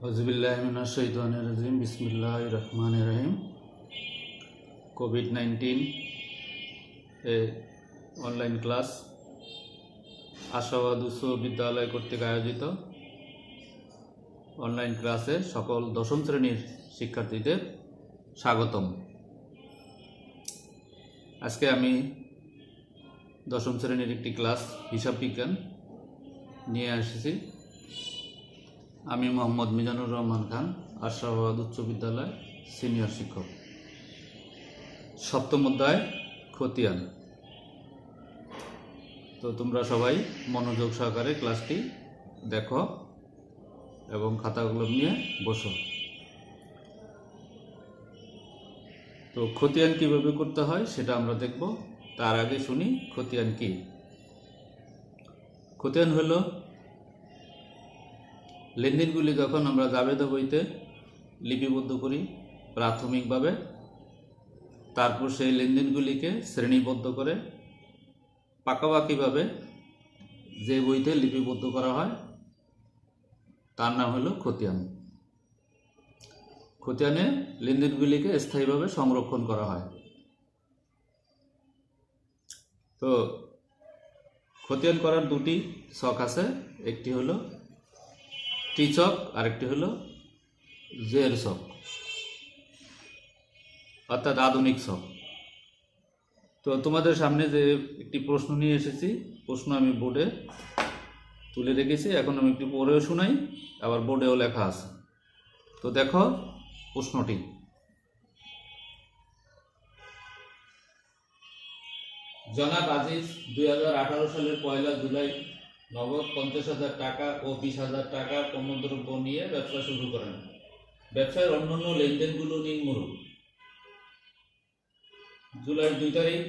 अज़बिल्लाहिमिनश्शैतानिर्रजीम बिस्मिल्लाहिर्रहमानिर्रहीम। कोविड-19 online class আশাবাদ উচ্চ বিদ্যালয় কর্তৃক আয়োজিত অনলাইন ক্লাসে সকল দশম শ্রেণীর শিক্ষার্থীদের স্বাগতম। আজকে আমি দশম শ্রেণীর একটি ক্লাস হিসাব বিজ্ঞান নিয়ে এসেছি। আমি মোহাম্মদ মিজানুর রহমান খান, আশরাফাবাদ উচ্চ বিদ্যালয় সিনিয়র শিক্ষক। সপ্তম অধ্যায় খতিয়ান। তো তোমরা সবাই মনোযোগ সহকারে ক্লাসটি দেখো এবং খাতাগুলো নিয়ে বসো। তো খতিয়ান কিভাবে করতে হয় সেটা আমরা দেখব। তার আগে শুনি খতিয়ান কি। খতিয়ান হলো লেনদেনগুলি যখন আমরা জাবেদা বইতে লিপিবদ্ধ করি প্রাথমিকভাবে, তারপর সেই লেনদেনগুলিকে শ্রেণীবদ্ধ করে পাকাপাকিভাবে যে বইতে লিপিবদ্ধ করা হয় তার নাম হলো খতিয়ান। খতিয়ানে লেনদেনগুলিকে স্থায়ীভাবে সংরক্ষণ করা হয়। তো খতিয়ান করার দুটি ছক আছে, একটি হলো টি ছক আর একটি হলো জের ছক, অর্থাৎ আধুনিক ছক। তো তোমাদের সামনে যে একটি প্রশ্ন নিয়ে এসেছি, প্রশ্ন আমি বোর্ডে তুলে রেখেছি, এখন আমি একটু পড়েও শোনাই, আবার বোর্ডেও লেখা আছে। তো দেখো প্রশ্নটি। জনাব আজিজ 2018 সালের 1 জুলাই নগদ 50,000 টাকা ও 20,000 টাকা পণ্যদ্রব্য নিয়ে ব্যবসা শুরু করেন। ব্যবসার অন্যান্য লেনদেনগুলো নিম্নরূপ। জুলাই 2 তারিখ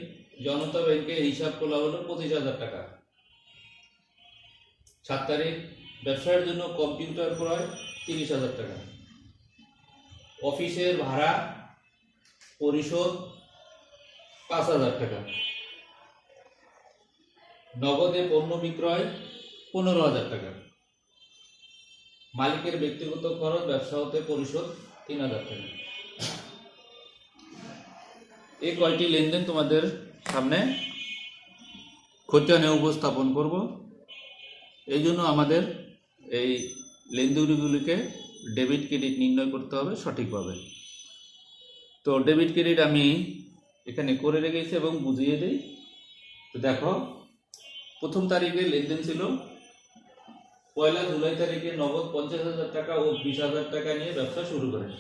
জনতা ব্যাংকে হিসাব খোলা হলো 25,000 টাকা। 7 তারিখ ব্যবসার জন্য কম্পিউটার ক্রয় 30,000 টাকা। অফিসের ভাড়া পরিশোধ 5,000 টাকা। নগদে পণ্য বিক্রয় 15,000 টাকা। মালিকের ব্যক্তিগত খরচ ব্যবসা হতে পরিশোধ 3,000 টাকা। এই কয়টি লেনদেন তোমাদের সামনে খতিয়ানে উপস্থাপন করব। এই জন্য আমাদের এই লেনদেনগুলিকে ডেবিট ক্রেডিট নির্ণয় করতে হবে সঠিকভাবে। তো ডেবিট ক্রেডিট আমি এখানে করে রেখেছি এবং বুঝিয়ে দিই। তো দেখো, প্রথম তারিখে লেনদেন ছিল 1 জুলাই তারিখে নগদ 50,000 টাকা ও 20,000 টাকা নিয়ে ব্যবসা শুরু করেন।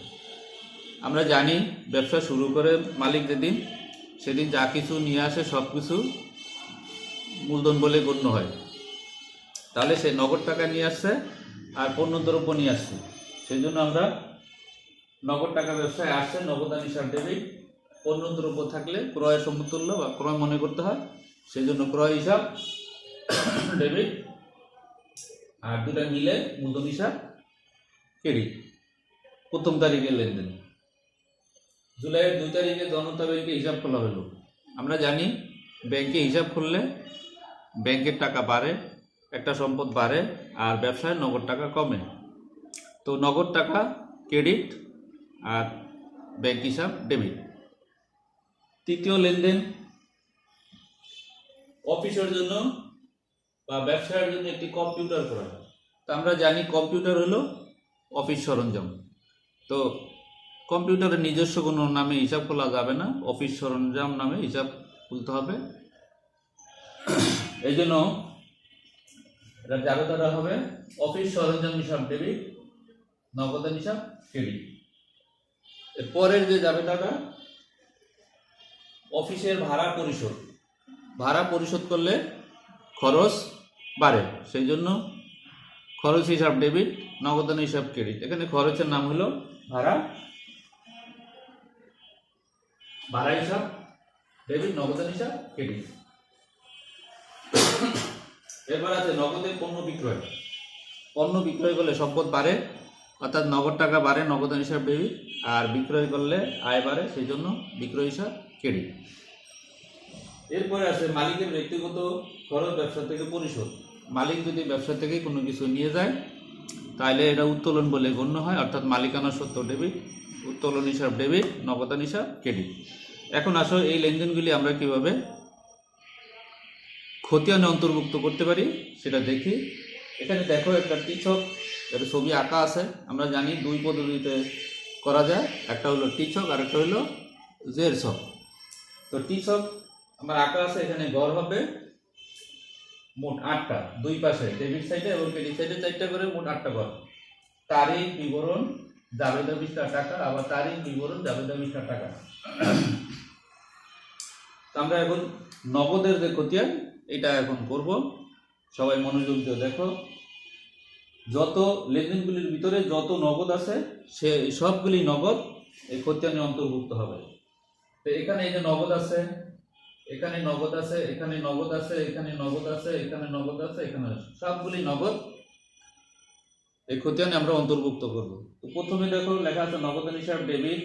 আমরা জানি ব্যবসা শুরু করে মালিক যেদিন, সেদিন যা কিছু নিয়ে আসে সব কিছু মূলধন বলে গণ্য হয়। তাহলে সে নগদ টাকা নিয়ে আসছে আর পণ্যদ্রব্য নিয়ে আসছে, সেই জন্য আমরা নগদ টাকা ব্যবসায় আসছে, নগদান হিসাব ডেবিট। পণ্যদ্রব্য থাকলে ক্রয়ের সমতুল্য বা ক্রয় মনে করতে হয়, সেই জন্য ক্রয় হিসাব ডেবিট, আর দুটা মিলে মূলধন হিসাব ক্রেডিট। প্রথম তারিখের লেনদেন। জুলাইয়ের 2 তারিখে জনতা ব্যাংকে হিসাব খোলা হলো। আমরা জানি ব্যাংকে হিসাব খুললে ব্যাংকের টাকা বাড়ে, একটা সম্পদ বাড়ে, আর ব্যবসায় নগদ টাকা কমে। তো নগদ টাকা ক্রেডিট আর ব্যাংক হিসাব ডেবিট। তৃতীয় লেনদেন অফিসের জন্য বা ব্যবসায়ের জন্য একটি কম্পিউটার করা হয়। তো আমরা জানি কম্পিউটার হলো অফিস সরঞ্জাম। তো কম্পিউটারের নিজস্ব কোনো নামে হিসাব খোলা যাবে না, অফিস সরঞ্জাম নামে হিসাব খুলতে হবে। এই জন্য এটা যাবে ধরা হবে অফিস সরঞ্জাম হিসাব ডেবিট, নগদান হিসাব ক্রেডিট। এরপরের যে যাবে টাকা অফিসের ভাড়া পরিশোধ। ভাড়া পরিশোধ করলে খরচ বাড়ে, সেই জন্য খরচ হিসাব ডেবিট, নগদান হিসাব ক্রেডিট। এখানে খরচের নাম হলো ভাড়া, ভাড়া হিসাব ডেবিট, নগদান হিসাব ক্রেডিট। এরপর আছে নগদে পণ্য বিক্রয়। পণ্য বিক্রয় করলে সম্পদ বাড়ে, অর্থাৎ নগদ টাকা বাড়ে, নগদান হিসাব ডেবিট, আর বিক্রয় করলে আয় বাড়ে, সেই জন্য বিক্রয় হিসাব ক্রেডিট। এরপরে আছে মালিকের ব্যক্তিগত খরচ ব্যবসা থেকে পরিশোধ। মালিক যদি ব্যবসা থেকে কোনো কিছু নিয়ে যায় তাহলে এটা উত্তোলন বলে গণ্য হয়, অর্থাৎ মালিকানা সত্ত্ব ডেবিট, উত্তোলন হিসাব ডেবিট, নগদান হিসাব ক্রেডিট। এখন আসো এই লেনদেনগুলি আমরা কিভাবে খতিয়ানে অন্তর্ভুক্ত করতে পারি সেটা দেখি। এখানে দেখো একটা টিছক, একটা ছবি আঁকা আছে। আমরা জানি দুই পদ্ধতিতে করা যায়, একটা হলো টিছক আর একটা হলো জের ছক। তো টিছক আমার আঁকা আছে, এখানে গড় হবে মোট 8টা, দুই পাশে ডেবিট সাইডে এবং ক্রেডিট সাইডে 4টা করে, মোট 8টা ঘর। তারিখ বিবরণ জাবেদা পৃষ্ঠা টাকা, আবার তারিখ বিবরণ জাবেদা পৃষ্ঠা টাকা। আমরা এখন নগদের যে খতিয়ান এটা এখন করব, সবাই মনোযোগ দিয়ে দেখো। যত লেনদেনগুলির ভিতরে যত নগদ আছে সে সবগুলি নগদ এই খতিয়ানে অন্তর্ভুক্ত হবে। তো এখানে এই যে নগদ আছে, এখানে নগদ আছে, এখানে নগদ আছে, এখানে নগদ আছে, এখানে নগদ আছে, এখানে সবগুলি নগদ এই খতিয়ানে আমরা অন্তর্ভুক্ত করব। তো প্রথমে দেখো লেখা আছে নগদান হিসাব ডেবিট,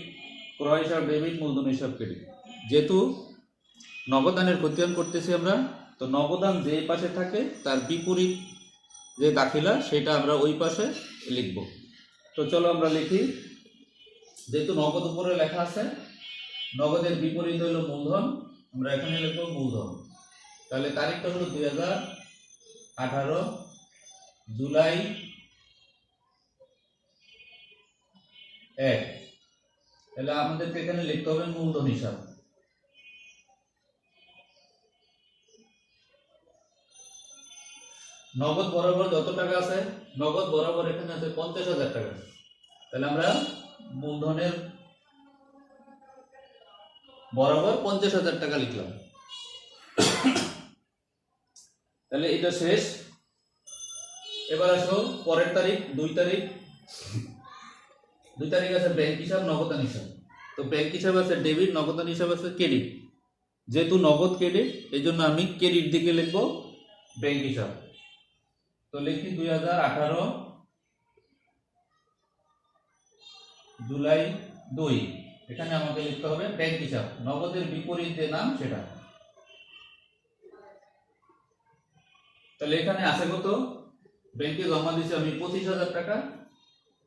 ক্রয় হিসাব ডেবিট, মূলধন হিসাব ক্রেডিট। যেহেতু নগদানের খতিয়ান করতেছি আমরা, তো নগদান যে পাশে থাকে তার বিপরীত যে দাখিলা সেটা আমরা ওই পাশে লিখব। তো চলো আমরা লিখি। যেহেতু নগদ উপরে লেখা আছে, নগদের বিপরীত হলো মূলধন, আমরা এখানে লিখব মূলধন। তাহলে তারিখটা হলো 2018 জুলাই 1। তাহলে আমাদেরকে এখানে লিখতে হবে মূলধন হিসাব। নগদ বরাবর যত টাকা আছে, নগদ বরাবর এখানে আছে 50,000 টাকা। তাহলে আমরা মূলধনের বরাবর 50,000 টাকা লিখলাম। তাহলে এটা শেষ। এবার আসো পরের তারিখ, 2 তারিখ। 2 তারিখ আছে ব্যাংক হিসাব, নগদান হিসাব। তো ব্যাংক হিসাব আছে ডেবিট, নগদান হিসাব আছে ক্রেডিট। যেহেতু নগদ ক্রেডিট, এই জন্য আমি ক্রেডিট দিকে লিখবো ব্যাংক হিসাব। তো লিখি 2018 জুলাই 2। এখানে আমাকে লিখতে হবে ব্যাংক হিসাব, নগদের বিপরীত যে নাম সেটা। তাহলে এখানে আছে কত, ব্যাংকে জমা দিয়েছি আমি 25,000 টাকা,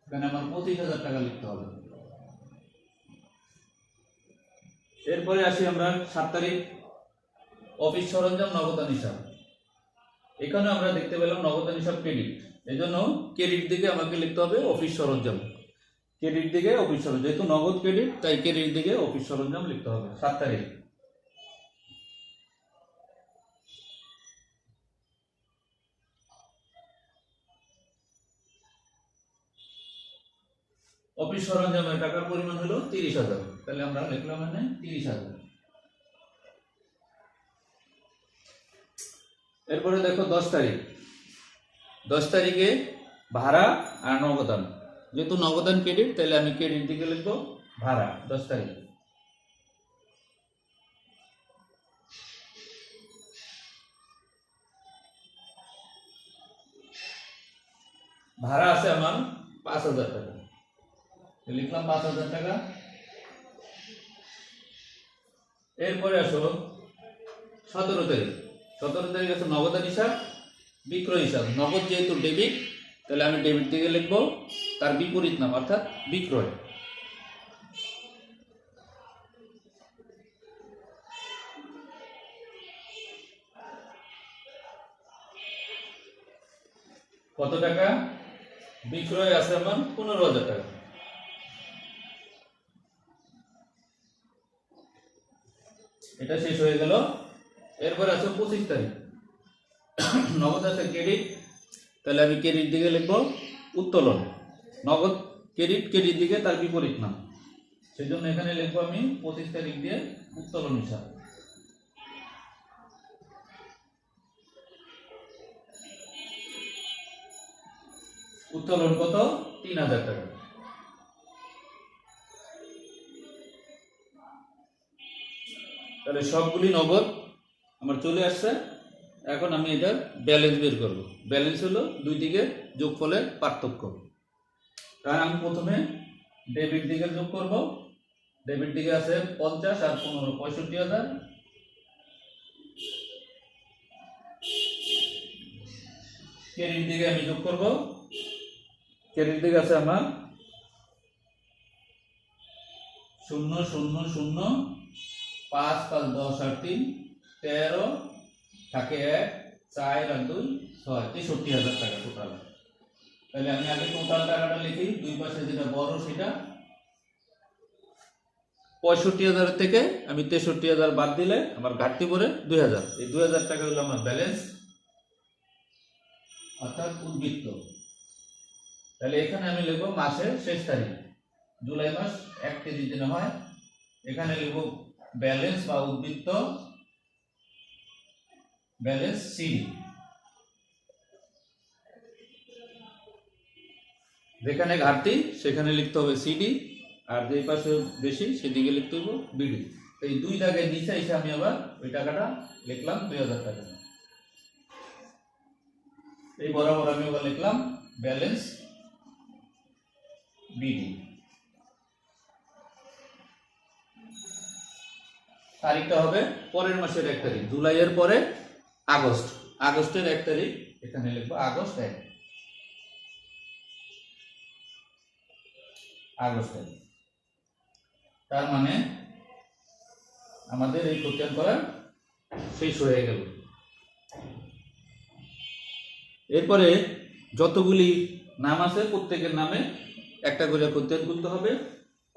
এখানে আমার 25,000 টাকা লিখতে হবে। এরপরে আসি আমরা 7 তারিখ, অফিস সরঞ্জাম, নগদান হিসাব। এখানে আমরা দেখতে পেলাম নগদান হিসাব ক্রেডিট, এই জন্য ক্রেডিট দিকে আমাকে লিখতে হবে অফিস সরঞ্জাম, ক্রেডিট দিকে অফিস সরঞ্জাম। যেহেতু নগদ ক্রেডিট তাই ক্রেডিট দিকে অফিস সরঞ্জাম লিখতে হবে 7 তারিখ। অফিস সরঞ্জামের টাকার পরিমাণ হলো 30,000। তাহলে আমরা লিখলাম মানে 30,000। এরপরে দেখো 10 তারিখ। 10 তারিখে ভাড়া আর নগদান। যেহেতু নগদান ক্রেডিট তাহলে আমি ক্রেডিট দিকে লিখবো ভাড়া 10 তারিখ। ভাড়া আছে আমার 5,000 টাকা, লিখলাম 5,000 টাকা। এরপরে আসো 17 তারিখ। 17 তারিখ আছে নগদান হিসাব, বিক্রয় হিসাব। নগদ যেহেতু ডেবিট তাহলে আমি ডেবিট দিকে লিখবো তার বিপরীত নাম অর্থাৎ বিক্রয়। কত টাকা বিক্রয় আছে আমার 15,000 টাকা। এটা শেষ হয়ে গেল। এরপর আছে 25 তারিখ, নগদ আছে ক্রেডিট, তাহলে আমি ক্রেডিট দিকে লিখবো উত্তোলন। নগদ ক্রেডিট, ক্রেডিট দিকে তার বিপরীত নাম, সেই জন্য এখানে লিখবো আমি 25 তারিখ দিয়ে উত্তোলন হিসাব। উত্তোলন কত, 3,000 টাকা। তাহলে সবগুলি নগদ আমার চলে আসছে। এখন আমি এটার ব্যালেন্স বের করব। ব্যালেন্স হলো দুই দিকের যোগফলের পার্থক্য। তাই আমি প্রথমে ডেবিট দিকে যোগ করব। ডেবিট দিকে আছে 50 আর 15, 65,000। ক্রেডিট দিকে আমি যোগ করব ক্রেডিট দিকে আছে আমার 0 0 0 5 5 10 আর 3 13 থাকে 1 4 আর 2 6 63,000 টাকা টোটাল। তাহলে আমি আগে টোটাল টাকাটা লিখি, দুই পাশে যেটা বড় সেটা 65,000 থেকে আমি 63,000 বাদ দিলে আমার ঘাটতি পড়ে 2,000। এই 2,000 টাকা হলো আমার ব্যালেন্স অর্থাৎ উদ্বৃত্ত। তাহলে এখানে আমি লিখবো মাসের শেষ তারিখ, জুলাই মাস 1 তারিখ দিনে হয়, এখানে লিখবো ব্যালেন্স বা উদ্বৃত্ত ব্যালেন্স সিডি। যেখানে ঘাটতি সেখানে লিখতে হবে সিডি, আর যে পাশে বেশি সেদিকে লিখতে হবে বিডি। এই দুই দাগের নিচে এসে আমি আবার ওই টাকাটা লিখলাম 2,000 টাকা। এই বরাবর আমি আবার লিখলাম ব্যালেন্স বিডি। তারিখটা হবে পরের মাসের 1 তারিখ, জুলাইয়ের পরে আগস্ট, আগস্টের 1 তারিখ এখানে লিখবো আগস্ট 1, আগস্ট 1। তার মানে আমাদের এই খতিয়ান করা শেষ হয়ে গেল। এরপরে যতগুলি নাম আছে প্রত্যেকের নামে একটা করে খতিয়ান তুলতে হবে।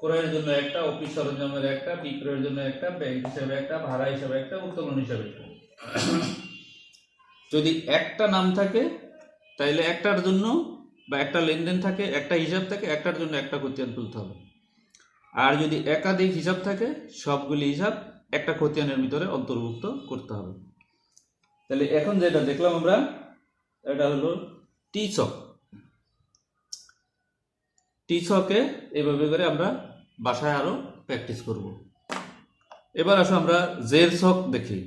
ক্রয়ের জন্য একটা, অফিস সরঞ্জামের একটা, বিক্রয়ের জন্য একটা, ব্যাংক হিসাবে একটা, ভাড়া হিসাবে একটা, উত্তোলন হিসাবে একটা। যদি একটা নাম থাকে তাহলে একটার জন্য বা একটা লেনদেন থাকে, একটা হিসাব থাকে, একটার জন্য একটা খতিয়ান তুলতে হবে। আর যদি একাধিক হিসাব থাকে সবগুলি হিসাব একটা খতিয়ানের ভিতরে অন্তর্ভুক্ত করতে হবে। তাহলে এখন যেটা দেখলাম আমরা, এটা হলো টি ছক। টি ছকে এইভাবে করে আমরা বাসায় আরো প্র্যাকটিস করব। এবার আসো আমরা জের ছক দেখি।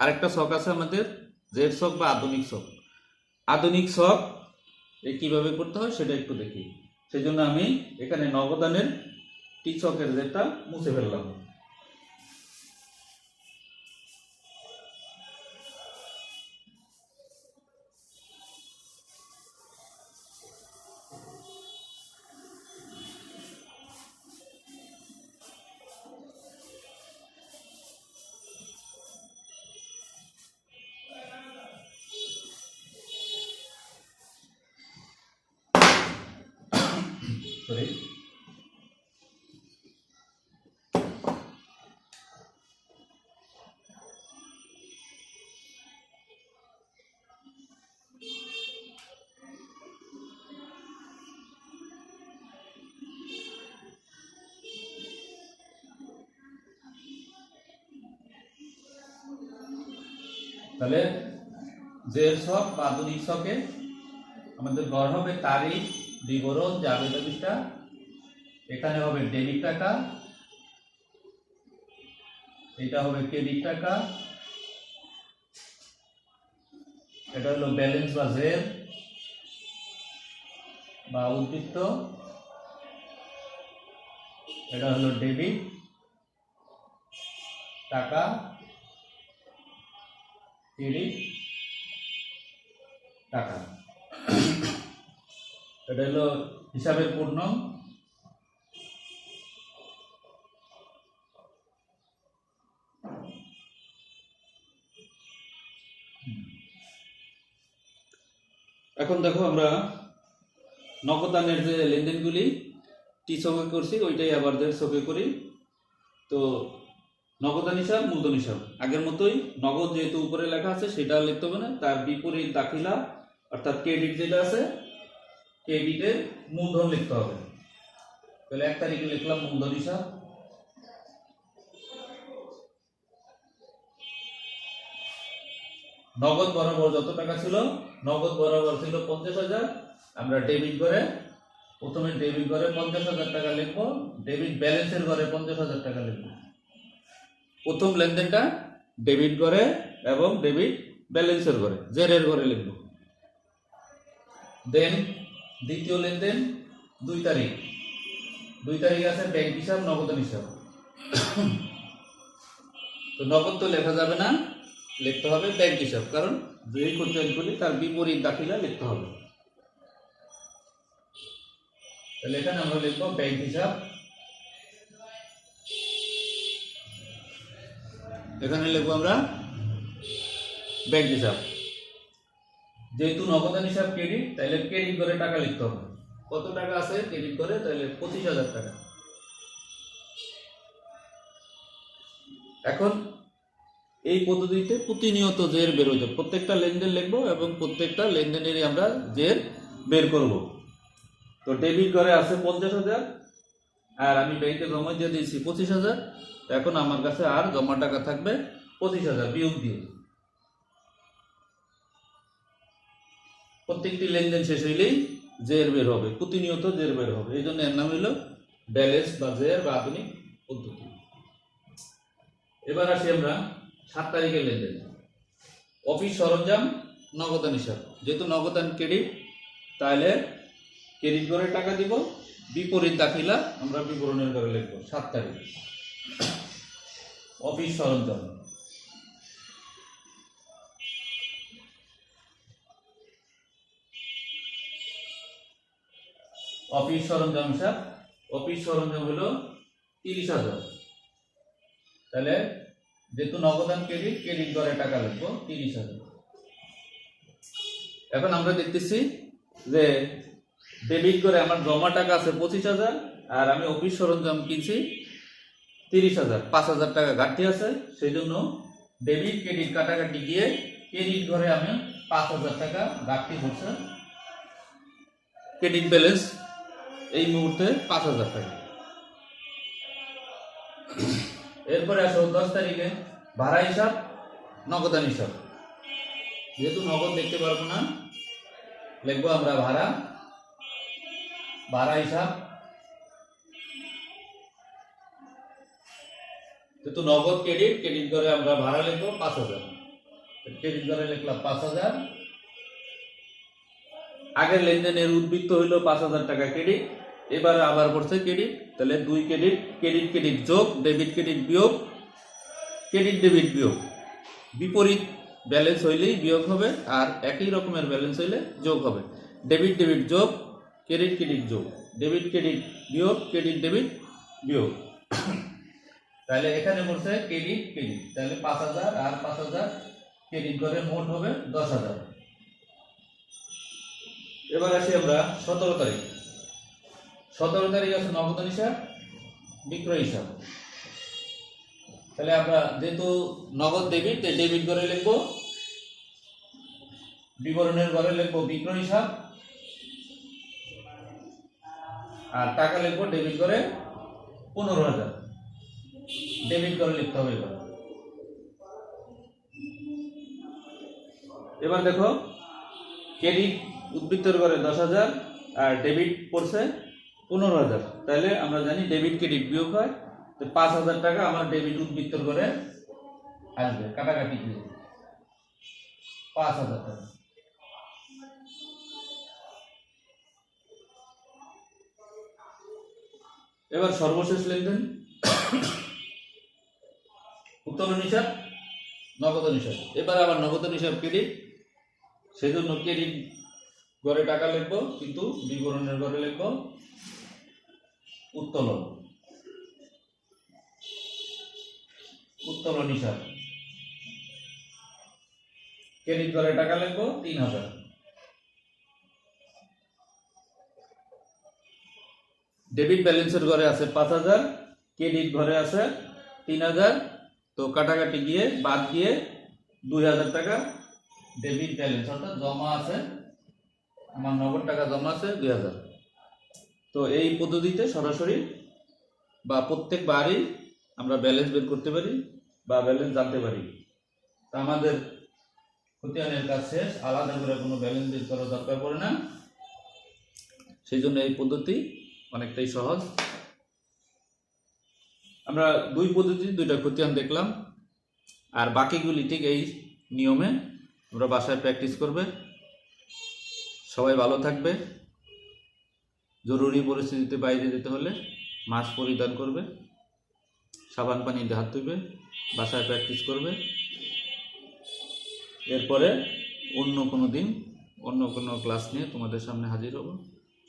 আরেকটা ছক আছে আমাদের জের ছক বা আধুনিক ছক। আধুনিক ছক কিভাবে করতে হয় সেটা একটু দেখি। সেই জন্য আমি এখানে নগদানের টি ছকের যেটা মুছে ফেললাম। সরি, তাহলে জের ছক বা আধুনিক ছকে আমাদের গড় হবে তারিখ, বিবরণ, জাবেদা পৃষ্ঠা। এখানে হবে ডেবিট টাকা, এটা হবে ক্রেডিট টাকা, এটা হলো ব্যালেন্স বা জের বা উদ্বৃত্ত, এটা হলো ডেবিট টাকা, ক্রেডিট টাকা, এটা হলো হিসাবের পূর্ণ। এখন দেখো আমরা নগদানের যে লেনদেনগুলি টি ছকে করছি ওইটাই আবার জের ছকে করি। তো নগদান হিসাব, মূলধন হিসাব আগের মতোই, নগদ যেহেতু উপরে লেখা আছে সেটা লিখতে হবে না, তার বিপরীত দাখিলা অর্থাৎ ক্রেডিট যেটা আছে ক্রেডিটের মূলধন লিখতে হবে। তাহলে 1 তারিখে লিখলাম মূলধন হিসাব, নগদ বরাবর যত টাকা ছিল, নগদ বরাবর ছিল 50,000, আমরা ডেবিট করে প্রথমে ডেবিট করে 50,000 টাকা লিখবো, ডেবিট ব্যালেন্সের ঘরে 50,000 টাকা লিখবো। প্রথম লেনদেনটা ডেবিট করে এবং ডেবিট ব্যালেন্সের ঘরে, জেরের ঘরে লিখবো। দেন দ্বিতীয় লেনদেন 2 তারিখ, 2 তারিখ আছে ব্যাংক হিসাব, নগদান হিসাব। তো নগদ তো লেখা যাবে না, লিখতে হবে ব্যাংক হিসাব, কারণ যেই খতিয়ানগুলি তার বিপরীত দাখিলা লিখতে হবে। তাহলে এখানে আমরা লিখবো ব্যাংক হিসাব, এখানে লিখবো আমরা ব্যাংক হিসাব। যেহেতু নগদান হিসাব ক্রেডিট, তাহলে ক্রেডিট করে টাকা লিখতে হবে। কত টাকা আছে ক্রেডিট করে? তাহলে 25,000 টাকা। এখন এই পদ্ধতিতে প্রতিনিয়ত জের বের হইতে, প্রত্যেকটা লেনদেন লিখবো এবং প্রত্যেকটা লেনদেনেরই আমরা জের বের করব। তো ডেবিট করে আছে 50,000, আর আমি ব্যাংকে জমা দিয়ে দিয়েছি 25,000। এখন আমার কাছে আর জমা টাকা থাকবে 25,000 বিয়োগ দিয়ে। প্রত্যেকটি লেনদেন শেষ হইলেই জের বের হবে, প্রতিনিয়ত জের বের হবে। এই জন্য এর নাম হইল ব্যালেন্স বা জের বা আধুনিক পদ্ধতি। এবার আসি আমরা 7 তারিখের লেনদেন। অফিস সরঞ্জাম নগদান হিসাব। যেহেতু নগদান ক্রেডিট, তাহলে ক্রেডিট করে টাকা দিব, বিপরীত দাখিলা আমরা বিবরণের করে লিখব। 7 তারিখ অফিস সরঞ্জাম। অফিস সরঞ্জাম হিসাব, অফিস সরঞ্জাম হলো 30,000। তাহলে যেহেতু নগদান ক্রেডিট, ক্রেডিট করে টাকা লিখবো 30,000। এখন আমরা দেখতেছি যে ডেবিট করে আমার জমা টাকা আছে 25,000, আর আমি অফিস সরঞ্জাম কিনছি 30,000, 5,000 টাকা ঘাটতি আছে। সেই জন্য ডেবিট ক্রেডিট কাটাকাটি গিয়ে ক্রেডিট ঘরে আমি 5,000 টাকা ঘাটতি হচ্ছে। ক্রেডিট ব্যালেন্স এই মুহূর্তে 5,000 টাকা। এরপরে আসো 10 তারিখে ভাড়া হিসাব নগদান হিসাব। যেহেতু নগদ দেখতে পারবো না, লিখবো আমরা ভাড়া, ভাড়া হিসাব। যেহেতু নগদ ক্রেডিট, ক্রেডিট করে আমরা ভাড়া লিখবো 5,000। ক্রেডিট করে লিখলাম 5,000। আগের লেনদেনের উদ্বৃত্ত হইল 5,000 টাকা ক্রেডিট, এবার আবার পড়ছে ক্রেডিট। তাহলে 2 ক্রেডিট, ক্রেডিট ক্রেডিট যোগ, ডেবিট ক্রেডিট বিয়োগ, ক্রেডিট ডেবিট বিয়োগ। বিপরীত ব্যালেন্স হইলেই বিয়োগ হবে, আর একই রকমের ব্যালেন্স হইলে যোগ হবে। ডেবিট ডেবিট যোগ, ক্রেডিট ক্রেডিট যোগ, ডেবিট ক্রেডিট বিয়োগ, ক্রেডিট ডেবিট বিয়োগ। তাহলে এখানে পড়ছে ক্রেডিট ক্রেডিট, তাহলে 5,000 আর 5,000 ক্রেডিট করে মোট হবে 10,000। এবার আসি আমরা 17 তারিখ। 17 তারিখ আছে নগদান হিসাব, বিক্রয় হিসাব। তাহলে আমরা যেহেতু নগদ ডেবিট, ডেবিট করে লিখবো, বিবরণের ঘরে লিখবো বিক্রয় হিসাব, আর টাকা লিখবো ডেবিট করে 15,000। ডেবিট করে লিখতে হবে। এবার দেখো ক্রেডিট উদ্বৃত্তের ঘরে 10,000 আর ডেবিট পড়ছে 15,000। তাহলে আমরা জানি ডেবিট ক্রেডিট বিয়োগ হয়, তো 5,000 টাকা আমার ডেবিট উদ্বৃত্তের ঘরে আসবে কাটাকাটি দিয়ে 5,000 টাকা। এবার সর্বশেষ লেনদেন উত্তোলন হিসাব নগদান হিসাব। এবার আবার নগদান হিসাব ক্রেডিট, সেজন্য ক্রেডিট ঘরে টাকা লিখবো, কিন্তু বিবরণের ঘরে লিখবো উত্তোলন। উত্তোলন হিসাব ক্রেডিট ঘরে টাকা লিখবো 3,000। ডেবিট ব্যালেন্সের ঘরে আছে 5,000, ক্রেডিট ঘরে আছে 3,000। তো কাটাকাটি গিয়ে বাদ গিয়ে 2,000 টাকা ডেবিট ব্যালেন্স, অর্থাৎ জমা আছে আমার নগদ টাকা জমা আছে 2,000। তো এই পদ্ধতিতে সরাসরি বা প্রত্যেকবারই আমরা ব্যালেন্স বের করতে পারি বা ব্যালেন্স জানতে পারি। তা আমাদের খতিয়ানের কাজ শেষ, আলাদা করে কোনো ব্যালেন্স বের করার দরকার পড়ে না। সেই জন্য এই পদ্ধতি অনেকটাই সহজ। আমরা দুই পদ্ধতি, দুইটা খতিয়ান দেখলাম, আর বাকিগুলি ঠিক এই নিয়মে আমরা বাসায় প্র্যাকটিস করবে। সবাই ভালো থাকবে। জরুরি পরিস্থিতিতে বাইরে যেতে হলে মাস্ক পরিধান করবে, সাবান পানি দিয়ে হাত ধুবে, বাসায় প্র্যাকটিস করবে। এরপরে অন্য কোনো দিন অন্য কোনো ক্লাস নিয়ে তোমাদের সামনে হাজির হব।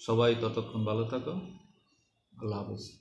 সবাই ততক্ষণ ভালো থাকো। আল্লাহ হাফেজ।